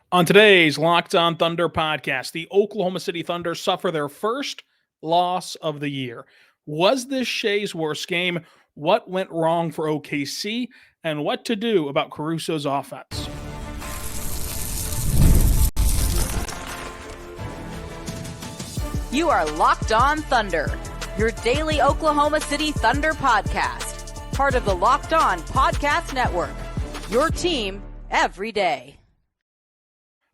On today's Locked On Thunder podcast, the Oklahoma City Thunder suffer their first loss of the year. Was this Shai's worst game? What went wrong for OKC? And what to do about Caruso's offense? You are Locked On Thunder, your daily Oklahoma City Thunder podcast. Part of the Locked On Podcast Network, your team every day.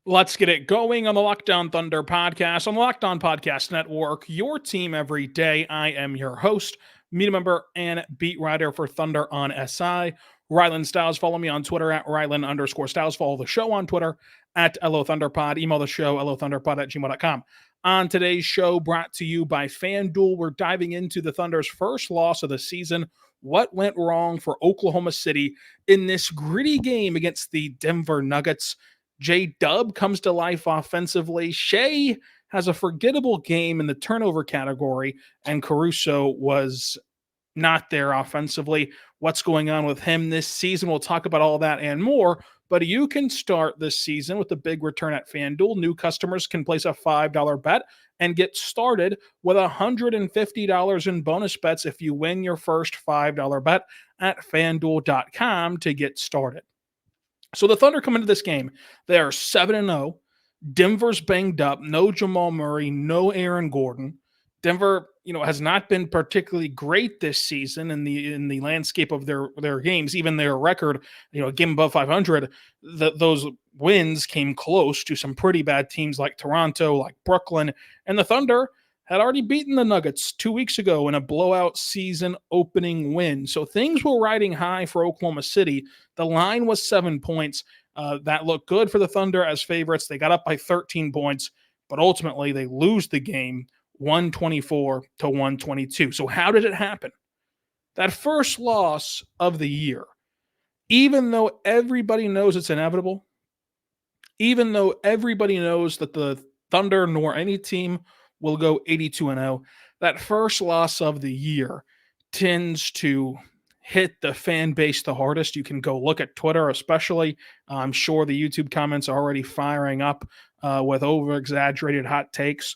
Let's get it going on the Locked On Thunder podcast on the Locked On Podcast Network, your team every day. I am your host, media member, and beat writer for Thunder on SI, Rylan Styles. Follow me on Twitter at Rylan_Styles. Follow the show on Twitter at LOThunderPod. Email the show, LOThunderPod@gmail.com. On today's show, brought to you by FanDuel, we're diving into the Thunder's first loss of the season. What went wrong for Oklahoma City in this gritty game against the Denver Nuggets? JDub comes to life offensively. Shai has a forgettable game in the turnover category, and Caruso was not there offensively. What's going on with him this season? We'll talk about all that and more. But you can start this season with a big return at FanDuel. New customers can place a $5 bet and get started with $150 in bonus bets if you win your first $5 bet at FanDuel.com to get started. So the Thunder come into this game. They are 7-0. Denver's banged up. No Jamal Murray, no Aaron Gordon. Denver, has not been particularly great this season in the landscape of their games. Even their record, a game above 500, those wins came close to some pretty bad teams like Toronto, like Brooklyn, and the Thunder had already beaten the Nuggets 2 weeks ago in a blowout season opening win. So things were riding high for Oklahoma City. The line was 7 points. That looked good for the Thunder as favorites. They got up by 13 points, but ultimately they lose the game 124-122. So how did it happen? That first loss of the year, even though everybody knows it's inevitable, even though everybody knows that the Thunder nor any team will go 82-0, that first loss of the year tends to hit the fan base the hardest. You can go look at Twitter, especially. I'm sure the YouTube comments are already firing up with over-exaggerated hot takes.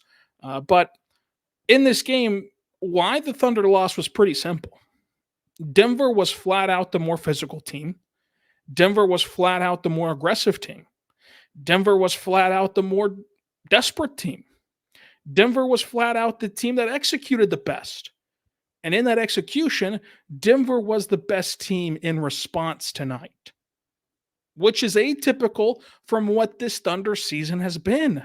But in this game, why the Thunder loss was pretty simple. Denver was flat out the more physical team. Denver was flat out the more aggressive team. Denver was flat out the more desperate team. Denver was flat out the team that executed the best. And in that execution, Denver was the best team in response tonight, which is atypical from what this Thunder season has been.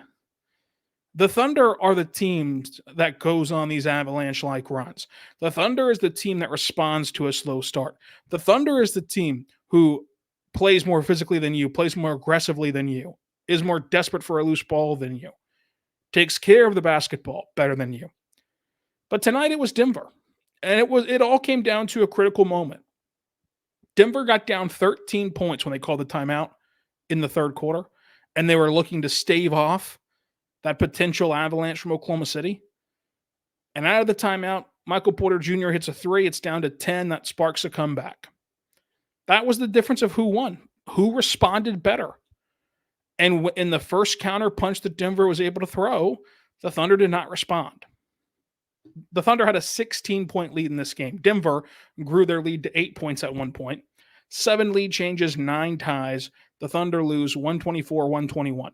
The Thunder are the teams that goes on these avalanche-like runs. The Thunder is the team that responds to a slow start. The Thunder is the team who plays more physically than you, plays more aggressively than you, is more desperate for a loose ball than you, takes care of the basketball better than you. But tonight it was Denver, and it all came down to a critical moment. Denver got down 13 points when they called the timeout in the third quarter, and they were looking to stave off that potential avalanche from Oklahoma City. And out of the timeout, Michael Porter Jr. hits a three. It's down to 10. That sparks a comeback. That was the difference of who won, who responded better. And in the first counter punch that Denver was able to throw, the Thunder did not respond. The Thunder had a 16-point lead in this game. Denver grew their lead to 8 points at one point. 7 lead changes, 9 ties. The Thunder lose 124-121.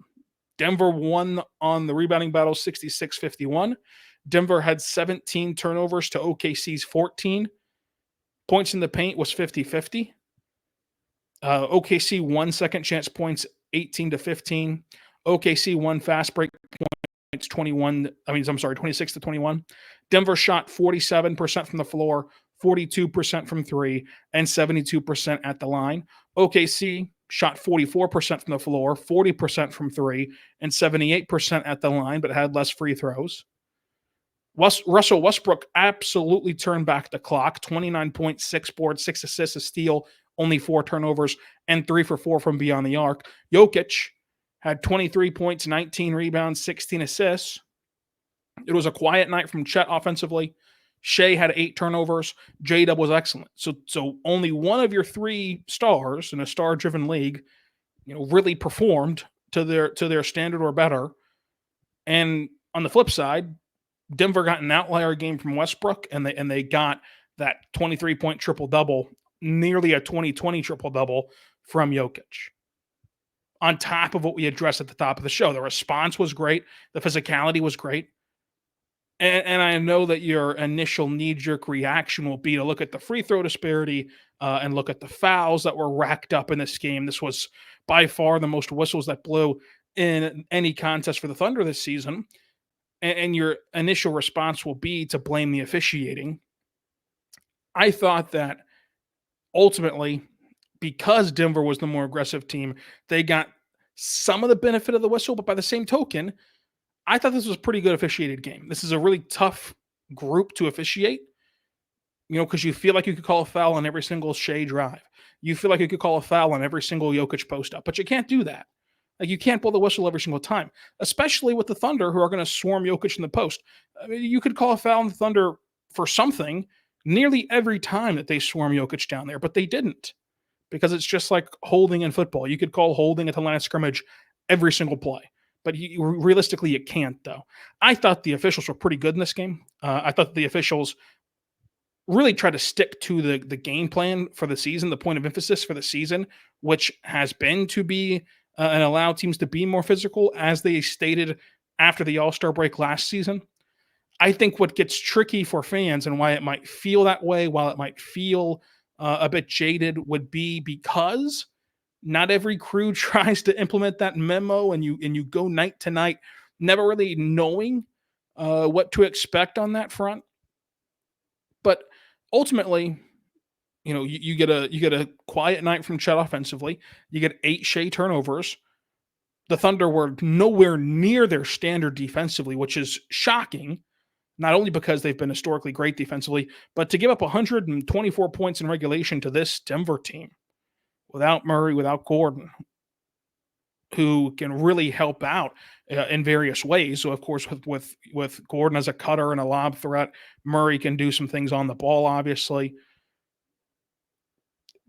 Denver won on the rebounding battle 66-51. Denver had 17 turnovers to OKC's 14. Points in the paint was 50-50. OKC won second chance points 18-15. OKC won fast break points 26-21. Denver shot 47% from the floor, 42% from three, and 72% at the line. OKC shot 44% from the floor, 40% from three, and 78% at the line, but had less free throws. Russell Westbrook absolutely turned back the clock. 29 points, 6 boards, 6 assists, a steal, only 4 turnovers, and 3 for 4 from beyond the arc. Jokic had 23 points, 19 rebounds, 16 assists. It was a quiet night from Chet offensively. Shai had 8 turnovers. JDub was excellent. So only one of your 3 stars in a star-driven league, really performed to their standard or better. And on the flip side, Denver got an outlier game from Westbrook, and they got that 23-point triple-double, nearly a 20-20 triple-double from Jokic. On top of what we addressed at the top of the show, the response was great. The physicality was great. And I know that your initial knee-jerk reaction will be to look at the free throw disparity and look at the fouls that were racked up in this game. This was by far the most whistles that blew in any contest for the Thunder this season. And your initial response will be to blame the officiating. I thought that ultimately, because Denver was the more aggressive team, they got some of the benefit of the whistle, but by the same token, I thought this was a pretty good officiated game. This is a really tough group to officiate, because you feel like you could call a foul on every single Shai drive. You feel like you could call a foul on every single Jokic post up, but you can't do that. Like, you can't blow the whistle every single time, especially with the Thunder, who are going to swarm Jokic in the post. I mean, you could call a foul on the Thunder for something nearly every time that they swarm Jokic down there, but they didn't, because it's just like holding in football. You could call holding at the line of scrimmage every single play, but realistically, you can't, though. I thought the officials were pretty good in this game. I thought the officials really tried to stick to the game plan for the season, the point of emphasis for the season, which has been to be and allow teams to be more physical, as they stated after the All-Star break last season. I think what gets tricky for fans and why it might feel that way, while it might feel a bit jaded, would be because not every crew tries to implement that memo, and you go night to night, never really knowing what to expect on that front. But ultimately, you get a quiet night from Chet offensively. You get 8 Shai turnovers. The Thunder were nowhere near their standard defensively, which is shocking, not only because they've been historically great defensively, but to give up 124 points in regulation to this Denver team without Murray, without Gordon, who can really help out in various ways. So, of course, with Gordon as a cutter and a lob threat, Murray can do some things on the ball, obviously.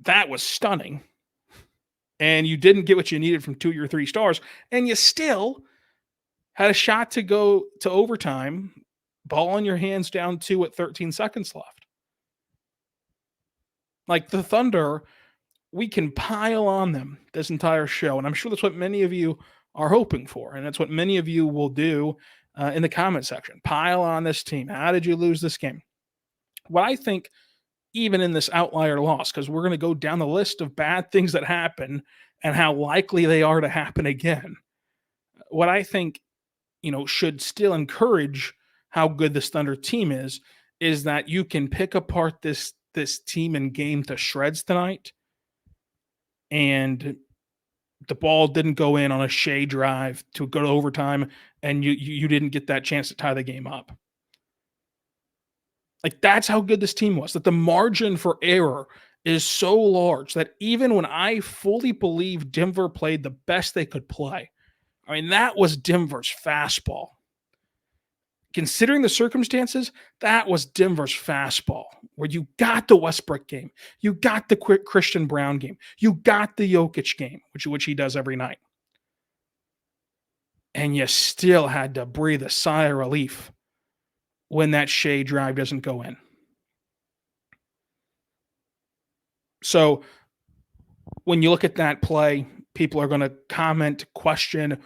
That was stunning. And you didn't get what you needed from 2 of your 3 stars, and you still had a shot to go to overtime, ball in your hands, down 2 with 13 seconds left. Like, the Thunder, we can pile on them this entire show, and I'm sure that's what many of you are hoping for, and that's what many of you will do in the comment section. Pile on this team. How did you lose this game? What I think, even in this outlier loss, because we're going to go down the list of bad things that happen and how likely they are to happen again, what I think, should still encourage how good this Thunder team is that you can pick apart this team and game to shreds tonight, and the ball didn't go in on a Shai drive to go to overtime, and you didn't get that chance to tie the game up. Like, that's how good this team was, that the margin for error is so large that even when I fully believe Denver played the best they could play, I mean, that was Denver's fastball. Considering the circumstances, that was Denver's fastball, where you got the Westbrook game, you got the Christian Brown game, you got the Jokic game, which he does every night. And you still had to breathe a sigh of relief when that Shai drive doesn't go in. So when you look at that play, people are going to comment, question,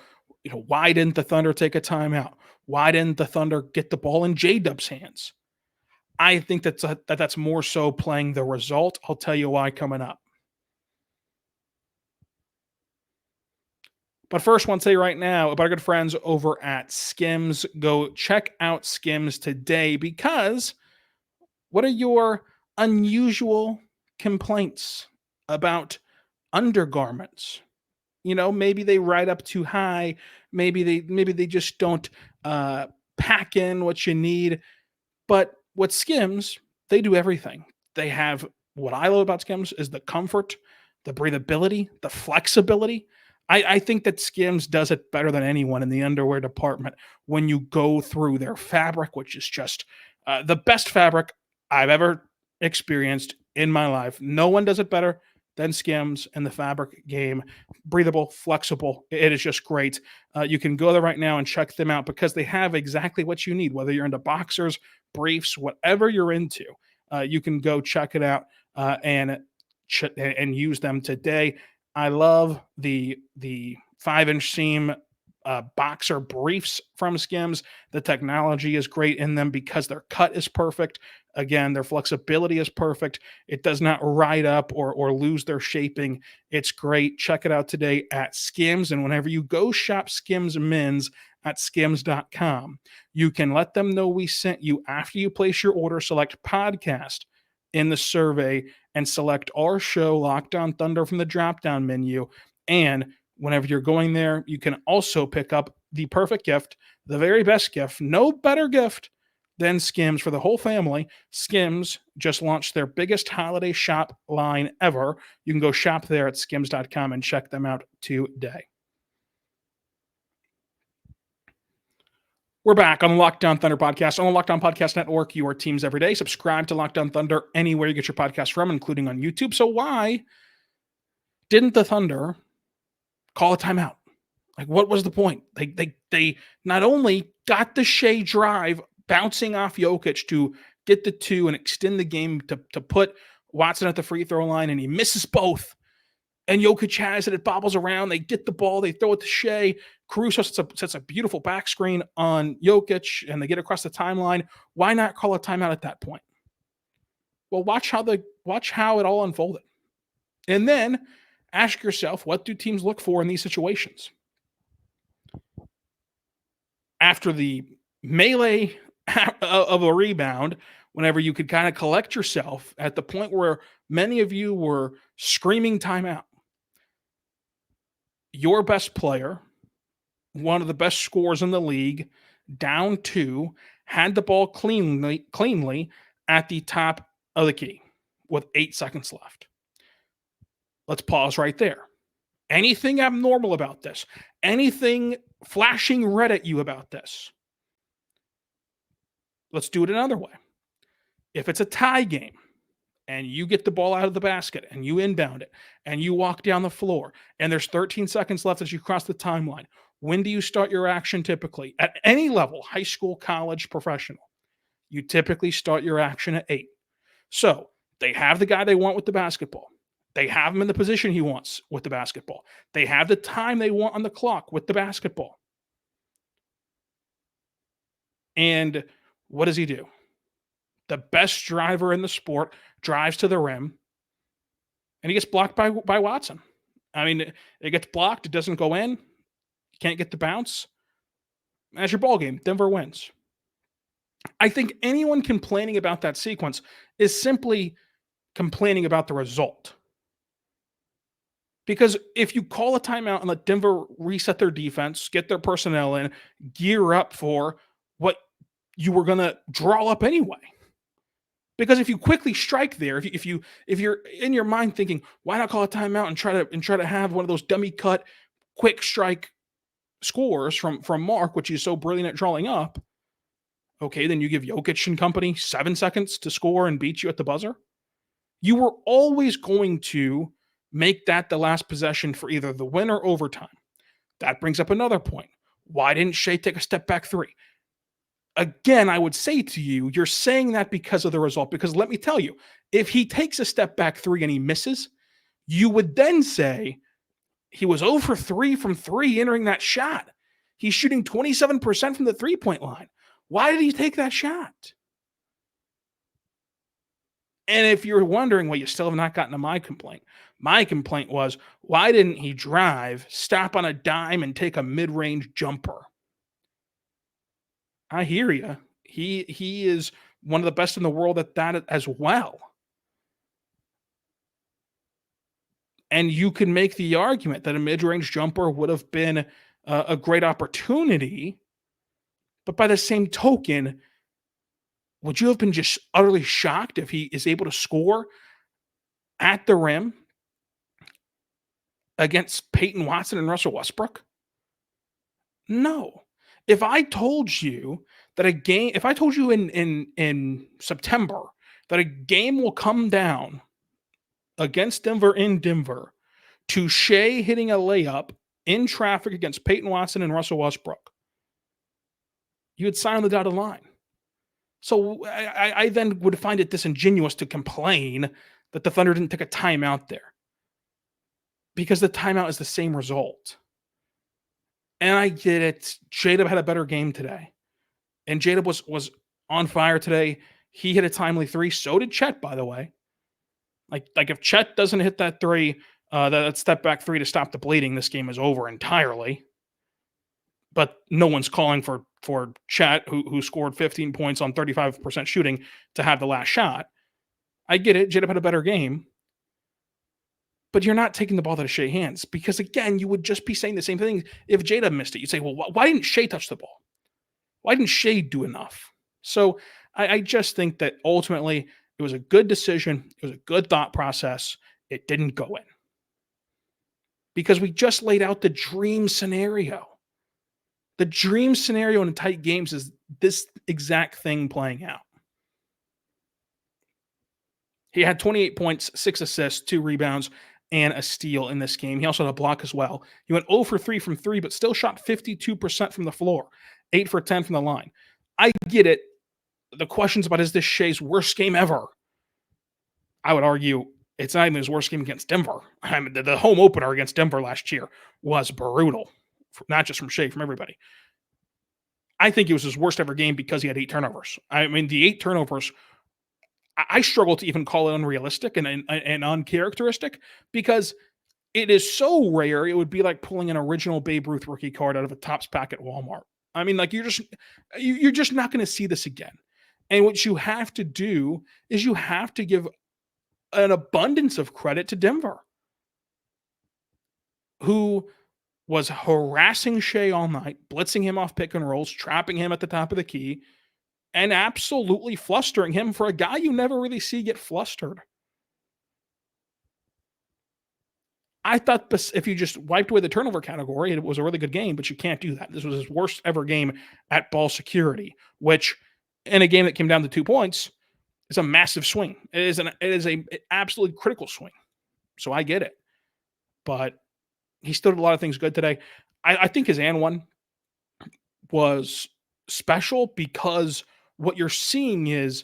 why didn't the Thunder take a timeout? Why didn't the Thunder get the ball in JDub's hands? I think that's more so playing the result. I'll tell you why coming up. But first, I want to tell you right now about our good friends over at Skims. Go check out Skims today, because what are your unusual complaints about undergarments? Maybe they ride up too high. Maybe they just don't pack in what you need. But with Skims, they do everything. They have, what I love about Skims is the comfort, the breathability, the flexibility. I think that Skims does it better than anyone in the underwear department when you go through their fabric, which is just the best fabric I've ever experienced in my life. No one does it better than Skims in the fabric game. Breathable, flexible. It is just great. You can go there right now and check them out because they have exactly what you need, whether you're into boxers, briefs, whatever you're into. You can go check it out and use them today. I love the 5-inch seam boxer briefs from Skims. The technology is great in them because their cut is perfect. Again, their flexibility is perfect. It does not ride up or lose their shaping. It's great. Check it out today at Skims. And whenever you go shop Skims men's at skims.com, you can let them know we sent you after you place your order. Select podcast in the survey and select our show, Locked On Thunder, from the drop-down menu. And whenever you're going there, you can also pick up the perfect gift, the very best gift, no better gift than Skims for the whole family. Skims just launched their biggest holiday shop line ever. You can go shop there at skims.com and check them out today. We're back on the Locked On Thunder podcast on the Locked On Podcast Network, your teams every day. Subscribe to Locked On Thunder anywhere you get your podcast from, including on YouTube. So why didn't the Thunder call a timeout? Like, what was the point? They not only got the Shai drive bouncing off Jokic to get the 2 and extend the game to put Watson at the free throw line, and he misses both. And Jokic has it. It bobbles around. They get the ball. They throw it to Shai. Caruso sets a beautiful back screen on Jokic, and they get across the timeline. Why not call a timeout at that point? Well, watch how it all unfolded. And then ask yourself, what do teams look for in these situations? After the melee of a rebound, whenever you could kind of collect yourself at the point where many of you were screaming timeout, your best player, one of the best scorers in the league, down 2, had the ball cleanly at the top of the key with 8 seconds left. Let's pause right there. Anything abnormal about this? Anything flashing red at you about this? Let's do it another way. If it's a tie game and you get the ball out of the basket and you inbound it and you walk down the floor and there's 13 seconds left as you cross the timeline, when do you start your action typically? At any level, high school, college, professional, you typically start your action at 8. So they have the guy they want with the basketball. They have him in the position he wants with the basketball. They have the time they want on the clock with the basketball. And what does he do? The best driver in the sport drives to the rim, and he gets blocked by Watson. I mean, it gets blocked. It doesn't go in. You can't get the bounce. That's your ball game. Denver wins. I think anyone complaining about that sequence is simply complaining about the result. Because if you call a timeout and let Denver reset their defense, get their personnel in, gear up for what you were going to draw up anyway. Because if you quickly strike there, if you're in your mind thinking, why not call a timeout and try to have one of those dummy cut, quick strike scores from Mark, which he's so brilliant at drawing up, okay, then you give Jokic and company 7 seconds to score and beat you at the buzzer. You were always going to make that the last possession for either the win or overtime. That brings up another point. Why didn't Shai take a step back 3? Again, I would say to you, you're saying that because of the result. Because let me tell you, if he takes a step back 3 and he misses, you would then say he was 0 for 3 from 3 entering that shot. He's shooting 27% from the 3-point line. Why did he take that shot? And if you're wondering, well, you still have not gotten to my complaint. My complaint was, why didn't he drive, stop on a dime, and take a mid-range jumper? I hear you. He is one of the best in the world at that as well. And you can make the argument that a mid-range jumper would have been a great opportunity. But by the same token, would you have been just utterly shocked if he is able to score at the rim against Peyton Watson and Russell Westbrook? No. If I told you that if I told you in September that a game will come down against Denver in Denver to Shai hitting a layup in traffic against Peyton Watson and Russell Westbrook, you would sign on the dotted line. So I then would find it disingenuous to complain that the Thunder didn't take a timeout there, because the timeout is the same result. And I get it. JDub had a better game today. And JDub was on fire today. He hit a timely three. So did Chet, by the way. Like if Chet doesn't hit that three, that step back three to stop the bleeding, this game is over entirely. But no one's calling for Chet, who scored 15 points on 35% shooting, to have the last shot. I get it. JDub had a better game. But you're not taking the ball out of Shai's hands, because, again, you would just be saying the same thing if JDub missed it. You'd say, well, why didn't Shai touch the ball? Why didn't Shai do enough? So I just think that ultimately it was a good decision. It was a good thought process. It didn't go in, because we just laid out the dream scenario. The dream scenario in tight games is this exact thing playing out. He had 28 points, 6 assists, 2 rebounds, and a steal in this game. He also had a block as well. He went 0 for 3 from 3, but still shot 52% from the floor, 8 for 10 from the line. I get it. The questions about, is this Shai's worst game ever? I would argue it's not even his worst game against Denver. I mean, the home opener against Denver last year was brutal, not just from Shai, from everybody. I think it was his worst ever game because he had 8 turnovers. I mean, the 8 turnovers, I struggle to even call it unrealistic and uncharacteristic, because it is so rare. It would be like pulling an original Babe Ruth rookie card out of a Topps pack at Walmart. I mean, like, you're just not going to see this again. And what you have to do is you have to give an abundance of credit to Denver, who was harassing Shai all night, blitzing him off pick and rolls, trapping him at the top of the key, and absolutely flustering him for a guy you never really see get flustered. I thought if you just wiped away the turnover category, it was a really good game, but you can't do that. This was his worst ever game at ball security, which, in a game that came down to 2 points, is a massive swing. It is an absolutely critical swing. So I get it. But he still did a lot of things good today. I think his and one was special, because what you're seeing is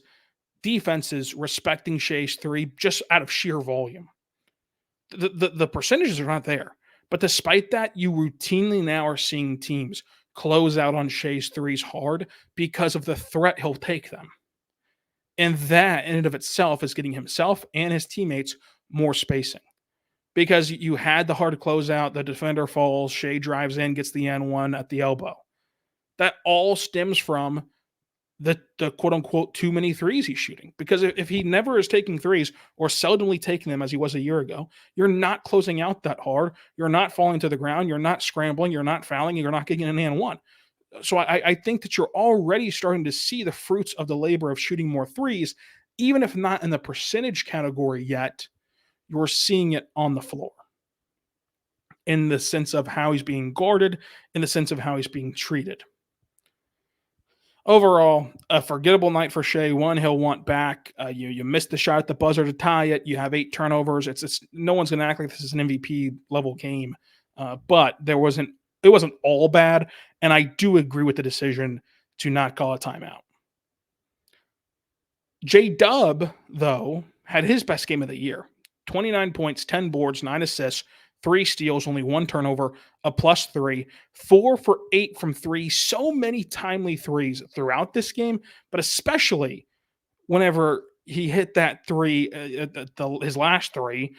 defenses respecting Shai's three just out of sheer volume. The percentages are not there. But despite that, you routinely now are seeing teams close out on Shai's threes hard because of the threat he'll take them. And that in and of itself is getting himself and his teammates more spacing. Because you had the hard closeout, the defender falls, Shai drives in, gets the N1 at the elbow. That all stems from the quote-unquote too many threes he's shooting. Because if he never is taking threes, or seldomly taking them as he was a year ago, you're not closing out that hard. You're not falling to the ground. You're not scrambling. You're not fouling. You're not getting an N1. So I think that you're already starting to see the fruits of the labor of shooting more threes, even if not in the percentage category yet. You're seeing it on the floor, in the sense of how he's being guarded, in the sense of how he's being treated. Overall, a forgettable night for Shai. One he'll want back. You missed the shot at the buzzer to tie it. You have 8 turnovers. It's no one's going to act like this is an MVP level game, but it wasn't all bad. And I do agree with the decision to not call a timeout. JDub, though, had his best game of the year. 29 points, 10 boards, 9 assists, 3 steals, only 1 turnover, a +3, 4 for 8 from 3. So many timely threes throughout this game, but especially whenever he hit that 3, his last 3,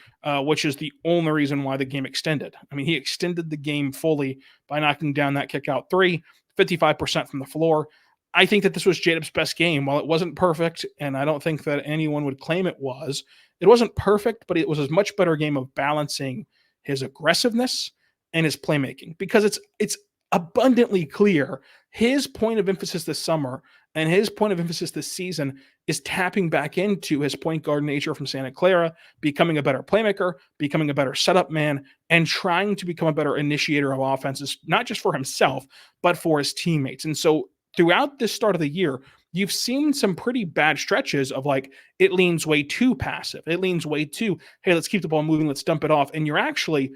which is the only reason why the game extended. I mean, he extended the game fully by knocking down that kick-out 3, 55% from the floor. I think that this was JDub's best game. While it wasn't perfect, and I don't think that anyone would claim it wasn't perfect, but it was a much better game of balancing his aggressiveness and his playmaking, because it's abundantly clear his point of emphasis this summer and his point of emphasis this season is tapping back into his point guard nature from Santa Clara, becoming a better playmaker, becoming a better setup man, and trying to become a better initiator of offenses, not just for himself, but for his teammates. And so throughout this start of the year, you've seen some pretty bad stretches of like it leans way too passive. It leans way too, hey, let's keep the ball moving, let's dump it off. And you're actually,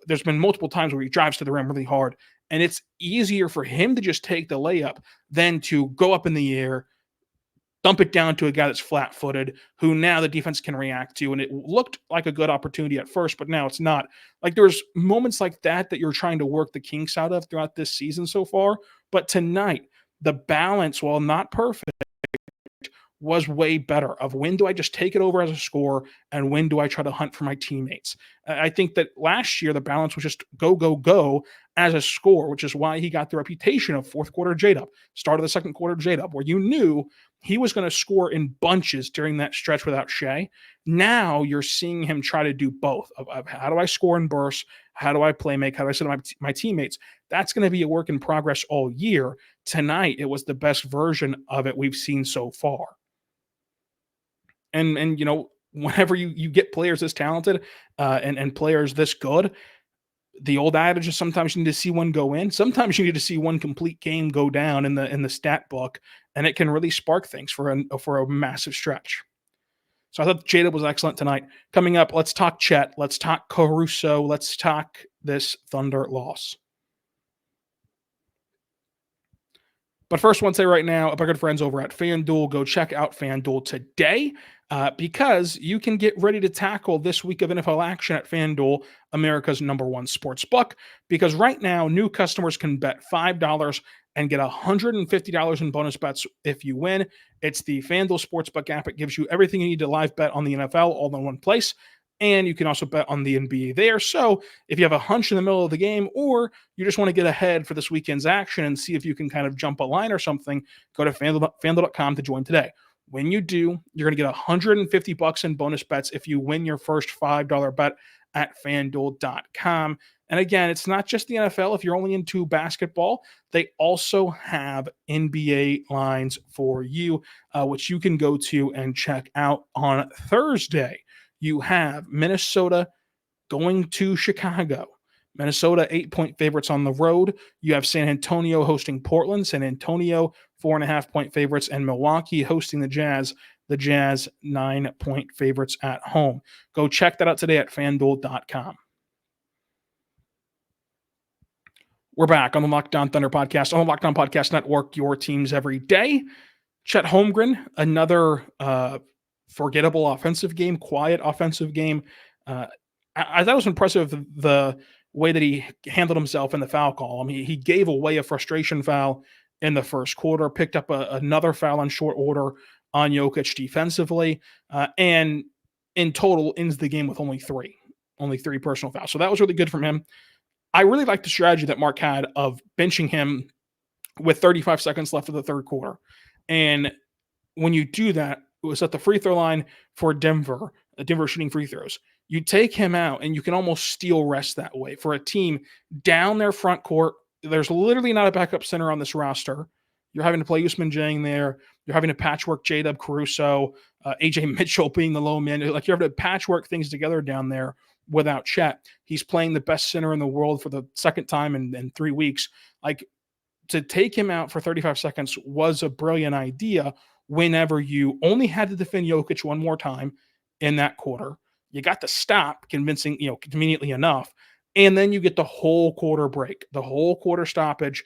there's been multiple times where he drives to the rim really hard, and it's easier for him to just take the layup than to go up in the air, dump it down to a guy that's flat-footed, who now the defense can react to. And it looked like a good opportunity at first, but now it's not. Like there's moments like that you're trying to work the kinks out of throughout this season so far. But tonight, the balance, while not perfect, was way better of when do I just take it over as a score and when do I try to hunt for my teammates. I think that last year the balance was just go, go, go as a score, which is why he got the reputation of fourth quarter JDub, start of the second quarter JDub, where you knew he was going to score in bunches during that stretch without Shai. Now you're seeing him try to do both of how do I score in bursts? How do I play make? How do I set my teammates? That's going to be a work in progress all year. Tonight, it was the best version of it we've seen so far. And whenever you get players this talented and players this good, the old adage is sometimes you need to see one go in. Sometimes you need to see one complete game go down in the stat book, and it can really spark things for a massive stretch. So I thought JDub was excellent tonight. Coming up, let's talk Chet. Let's talk Caruso. Let's talk this Thunder loss. But first, I want to say right now, our good friends over at FanDuel, go check out FanDuel today because you can get ready to tackle this week of NFL action at FanDuel, America's #1 sports book. Because right now, new customers can bet $5 and get $150 in bonus bets if you win. It's the FanDuel Sportsbook app. It gives you everything you need to live bet on the NFL all in one place. And you can also bet on the NBA there. So if you have a hunch in the middle of the game, or you just want to get ahead for this weekend's action and see if you can kind of jump a line or something, go to FanDuel.com to join today. When you do, you're going to get $150 in bonus bets if you win your first $5 bet at FanDuel.com. And again, it's not just the NFL. If you're only into basketball, they also have NBA lines for you, which you can go to and check out on Thursday. You have Minnesota going to Chicago. Minnesota 8-point favorites on the road. You have San Antonio hosting Portland. San Antonio 4.5-point favorites, and Milwaukee hosting the Jazz. The Jazz 9-point favorites at home. Go check that out today at FanDuel.com. We're back on the Locked On Thunder podcast, on the Locked On Podcast Network, your teams every day. Chet Holmgren, another forgettable offensive game, quiet offensive game. I thought it was impressive the way that he handled himself in the foul call. I mean, he gave away a frustration foul in the first quarter, picked up another foul in short order on Jokic defensively, and in total ends the game with only three personal fouls. So that was really good from him. I really like the strategy that Mark had of benching him with 35 seconds left of the third quarter. And when you do that, it was at the free throw line for Denver shooting free throws. You take him out and you can almost steal rest that way for a team down their front court. There's literally not a backup center on this roster. You're having to play Usman Jang there. You're having to patchwork JDub, Caruso, AJ Mitchell being the low man. Like you're having to patchwork things together down there without Chet. He's playing the best center in the world for the second time in 3 weeks. Like to take him out for 35 seconds was a brilliant idea whenever you only had to defend Jokic one more time in that quarter. You got the stop conveniently enough. And then you get the whole quarter break, the whole quarter stoppage.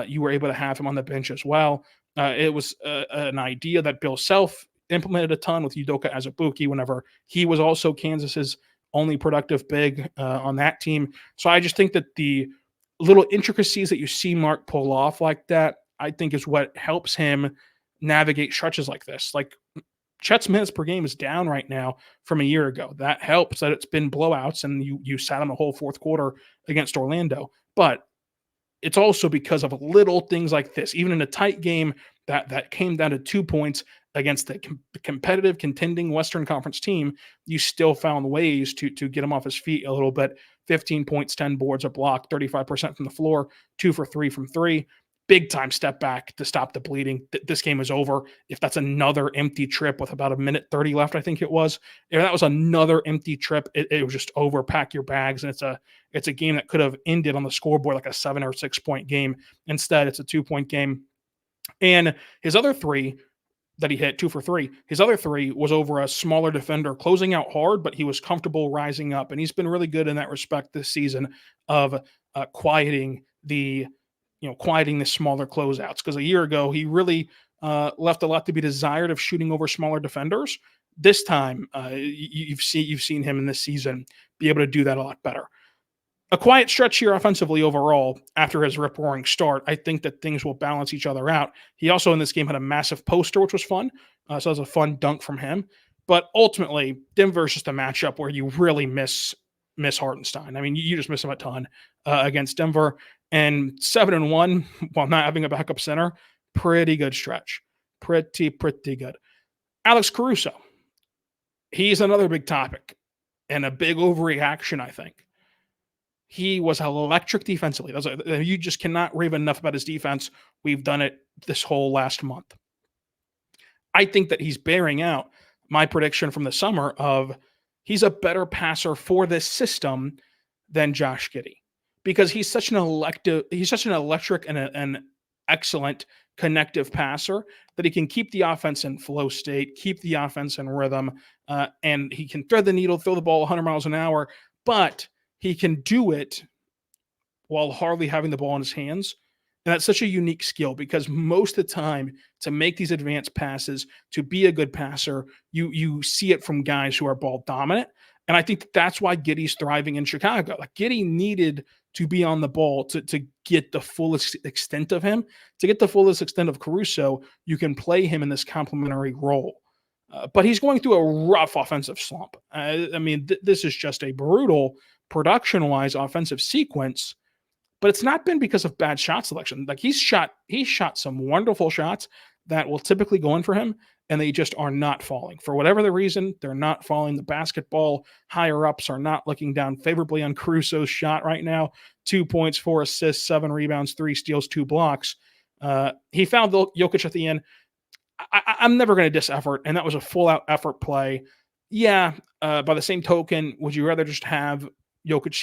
You were able to have him on the bench as well. It was an idea that Bill Self implemented a ton with Udoka Azubuike whenever he was also Kansas's only productive big on that team. So I just think that the little intricacies that you see Mark pull off like that, I think is what helps him navigate stretches like this. Like Chet's minutes per game is down right now from a year ago. That helps that it's been blowouts and you sat on the whole fourth quarter against Orlando. But it's also because of little things like this. Even in a tight game that came down to 2 points against the competitive, contending Western Conference team, you still found ways to get him off his feet a little bit. 15 points, 10 boards, a block, 35% from the floor, 2 for 3 from 3. Big time step back to stop the bleeding. This game is over. If that's another empty trip with about a minute 30 left, I think it was. If that was another empty trip, it was just over. Pack your bags, and it's a game that could have ended on the scoreboard like a 7 or 6 point game. Instead, it's a 2 point game. And his other three that he hit, 2 for 3, his other three was over a smaller defender, closing out hard, but he was comfortable rising up. And he's been really good in that respect this season of quieting the smaller closeouts. Because a year ago, he really left a lot to be desired of shooting over smaller defenders. This time, you've seen him in this season be able to do that a lot better. A quiet stretch here offensively overall after his rip-roaring start. I think that things will balance each other out. He also in this game had a massive poster, which was fun. So that was a fun dunk from him. But ultimately, Denver's just a matchup where you really miss Hartenstein. I mean, you just miss him a ton against Denver. And 7-1 while not having a backup center, pretty good stretch. Pretty good. Alex Caruso. He's another big topic and a big overreaction, I think. He was electric defensively. You just cannot rave enough about his defense. We've done it this whole last month. I think that he's bearing out my prediction from the summer of he's a better passer for this system than Josh Giddey because he's such an electric and an excellent connective passer that he can keep the offense in flow state, keep the offense in rhythm, and he can thread the needle, throw the ball 100 miles an hour, but he can do it while hardly having the ball in his hands. And that's such a unique skill because most of the time to make these advanced passes, to be a good passer, you see it from guys who are ball dominant. And I think that's why Giddey's thriving in Chicago. Like Giddey needed to be on the ball to get the fullest extent of him. To get the fullest extent of Caruso, you can play him in this complementary role. But he's going through a rough offensive slump. This is just a brutal production-wise offensive sequence, but it's not been because of bad shot selection. Like he's shot some wonderful shots that will typically go in for him, and they just are not falling. For whatever the reason, they're not falling. The basketball higher-ups are not looking down favorably on Caruso's shot right now. 2 points, 4 assists, 7 rebounds, 3 steals, 2 blocks. He fouled Jokic at the end. I'm never going to diss effort, and that was a full-out effort play. Yeah, by the same token, would you rather just have Jokic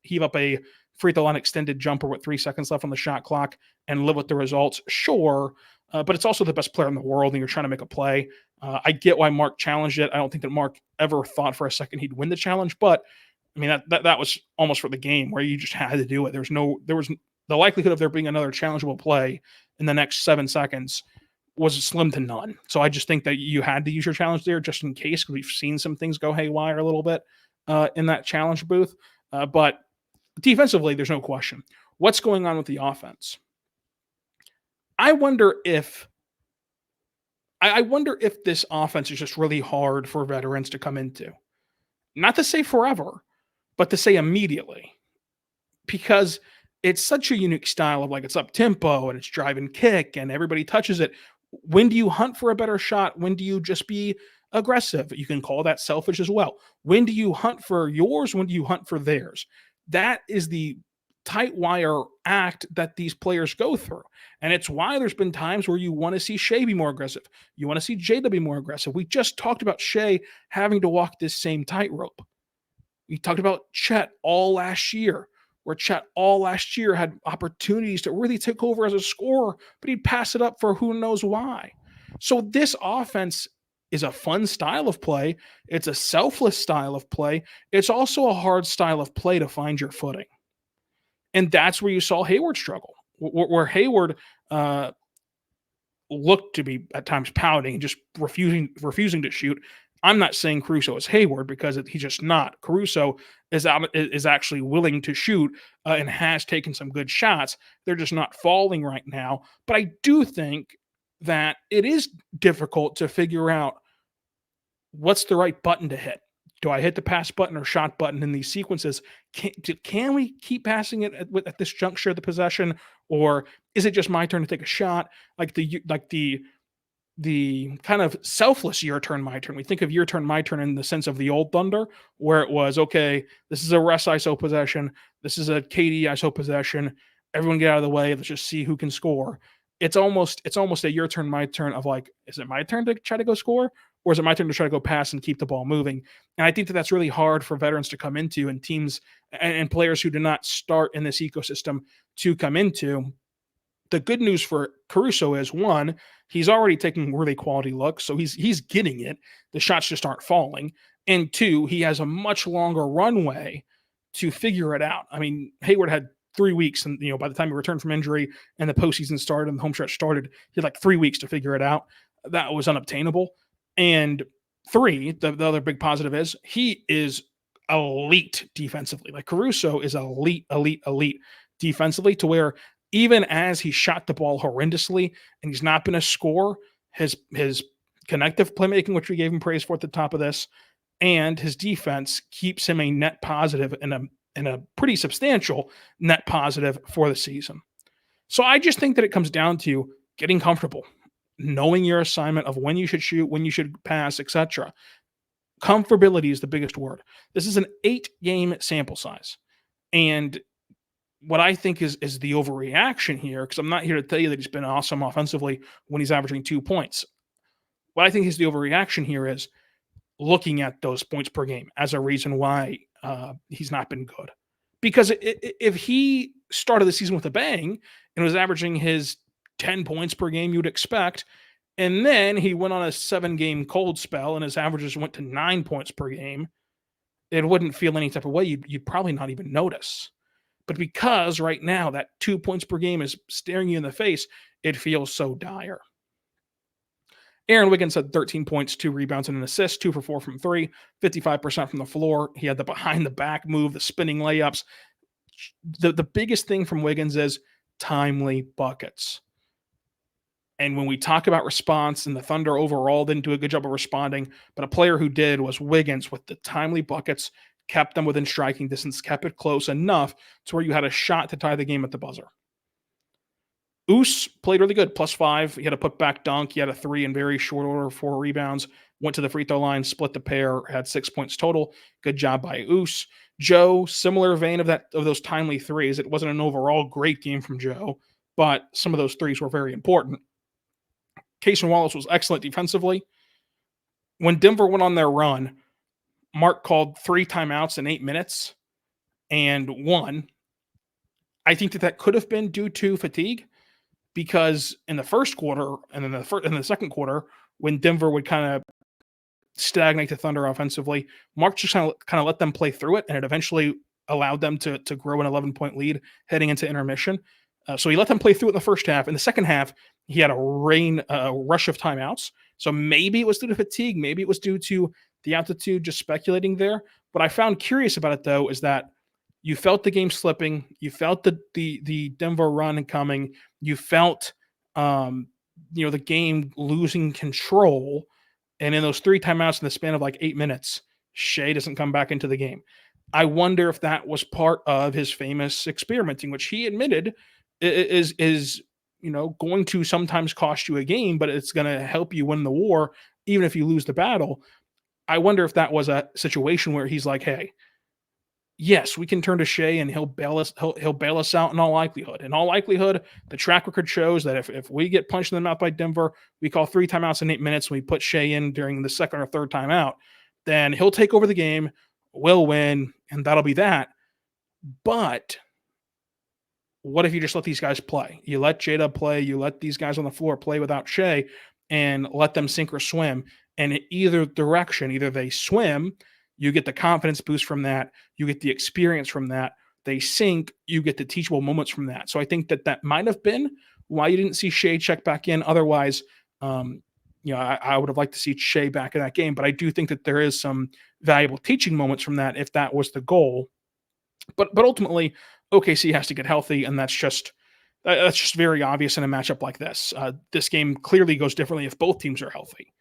heave up a free throw line extended jumper with 3 seconds left on the shot clock and live with the results? Sure, but it's also the best player in the world, and you're trying to make a play. I get why Mark challenged it. I don't think that Mark ever thought for a second he'd win the challenge, but I mean that was almost for the game where you just had to do it. There was the likelihood of there being another challengeable play in the next 7 seconds was slim to none. So I just think that you had to use your challenge there just in case, because we've seen some things go haywire a little bit in that challenge booth. But defensively, there's no question. What's going on with the offense? I wonder if this offense is just really hard for veterans to come into. Not to say forever, but to say immediately. Because it's such a unique style of like it's up tempo and it's drive and kick and everybody touches it. When do you hunt for a better shot? When do you just be aggressive? You can call that selfish as well. When do you hunt for yours? When do you hunt for theirs? That is the tight wire act that these players go through. And it's why there's been times where you want to see Shai be more aggressive. You want to see JDub be more aggressive. We just talked about Shai having to walk this same tightrope. We talked about Chet all last year, where Chet all last year had opportunities to really take over as a scorer, but he'd pass it up for who knows why. So this offense is a fun style of play. It's a selfless style of play. It's also a hard style of play to find your footing. And that's where you saw Hayward struggle, where Hayward looked to be at times pouting and just refusing to shoot. I'm not saying Caruso is Hayward because he's just not. Caruso is actually willing to shoot and has taken some good shots. They're just not falling right now. But I do think that it is difficult to figure out what's the right button to hit. Do I hit the pass button or shot button in these sequences? Can we keep passing it at this juncture of the possession, or is it just my turn to take a shot? Like the kind of selfless your turn, my turn. We think of your turn, my turn in the sense of the old Thunder, where it was, okay, this is a Russ ISO possession. This is a KD ISO possession. Everyone get out of the way. Let's just see who can score. It's almost a your turn, my turn of like, is it my turn to try to go score? Or is it my turn to try to go pass and keep the ball moving? And I think that that's really hard for veterans to come into, and teams and players who do not start in this ecosystem to come into. the good news for Caruso is, one, he's already taking really quality looks, so he's getting it. The shots just aren't falling. And two, he has a much longer runway to figure it out. I mean, Hayward had 3 weeks, and by the time he returned from injury and the postseason started and the home stretch started, he had like 3 weeks to figure it out. That was unobtainable. And three, the other big positive is he is elite defensively. Like Caruso is elite defensively, to where even as he shot the ball horrendously and he's not been a scorer, his connective playmaking, which we gave him praise for at the top of this, and his defense keeps him a net positive and a pretty substantial net positive for the season. So I just think that it comes down to getting comfortable, knowing your assignment of when you should shoot, when you should pass, etc. Comfortability is the biggest word. This is an 8-game sample size. And what I think is the overreaction here, because I'm not here to tell you that he's been awesome offensively when he's averaging 2 points. What I think is the overreaction here is looking at those points per game as a reason why he's not been good. Because if he started the season with a bang and was averaging his 10 points per game you would expect, and then he went on a 7-game cold spell and his averages went to 9 points per game, it wouldn't feel any type of way. You'd probably not even notice. But because right now that 2 points per game is staring you in the face, it feels so dire. Aaron Wiggins had 13 points, 2 rebounds, and an assist, 2 for 4 from 3, 55% from the floor. He had the behind-the-back move, the spinning layups. The biggest thing from Wiggins is timely buckets. And when we talk about response, and the Thunder overall didn't do a good job of responding, but a player who did was Wiggins with the timely buckets, kept them within striking distance, kept it close enough to where you had a shot to tie the game at the buzzer. Oos played really good, +5. He had a putback dunk. He had a 3 in very short order, 4 rebounds, went to the free throw line, split the pair, had 6 points total. Good job by Oos. Joe, similar vein of those timely threes. It wasn't an overall great game from Joe, but some of those threes were very important. Cason Wallace was excellent defensively. When Denver went on their run, Mark called 3 timeouts in 8 minutes and won. I think that could have been due to fatigue, because in the first quarter and then in the second quarter, when Denver would kind of stagnate the Thunder offensively, Mark just kind of let them play through it, and it eventually allowed them to grow an 11-point lead heading into intermission. So he let them play through it in the first half. In the second half, he had a rush of timeouts. So maybe it was due to fatigue. Maybe it was due to the altitude, just speculating there. What I found curious about it, though, is that you felt the game slipping. You felt the Denver run coming. You felt the game losing control. And in those 3 timeouts in the span of like 8 minutes, Shai doesn't come back into the game. I wonder if that was part of his famous experimenting, which he admitted is going to sometimes cost you a game, but it's going to help you win the war, even if you lose the battle. I wonder if that was a situation where he's like, hey, yes, we can turn to Shai and he'll bail us. He'll bail us out in all likelihood. In all likelihood, the track record shows that if we get punched in the mouth by Denver, we call 3 timeouts in 8 minutes, and we put Shai in during the second or third timeout, then he'll take over the game, we'll win, and that'll be that. But what if you just let these guys play? You let JDub play, you let these guys on the floor play without Shai, and let them sink or swim. And in either direction, either they swim, you get the confidence boost from that, you get the experience from that. They sink, you get the teachable moments from that. So I think that might have been why you didn't see Shai check back in. Otherwise, I would have liked to see Shai back in that game. But I do think that there is some valuable teaching moments from that if that was the goal. But ultimately, OKC has to get healthy, and that's just very obvious in a matchup like this. This game clearly goes differently if both teams are healthy.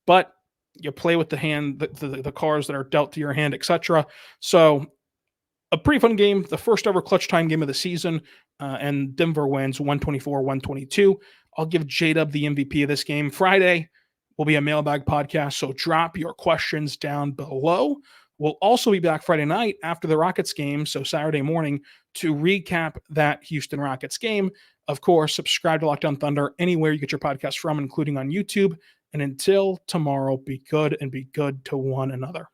But you play with the hand, the cards that are dealt to your hand, etc. So a pretty fun game, the first ever clutch time game of the season, and Denver wins 124-122. I'll give JDub the MVP of this game. Friday will be a mailbag podcast, so drop your questions down below. We'll also be back Friday night after the Rockets game, so Saturday morning, to recap that Houston Rockets game. Of course, subscribe to Locked On Thunder anywhere you get your podcast from, including on YouTube. And until tomorrow, be good and be good to one another.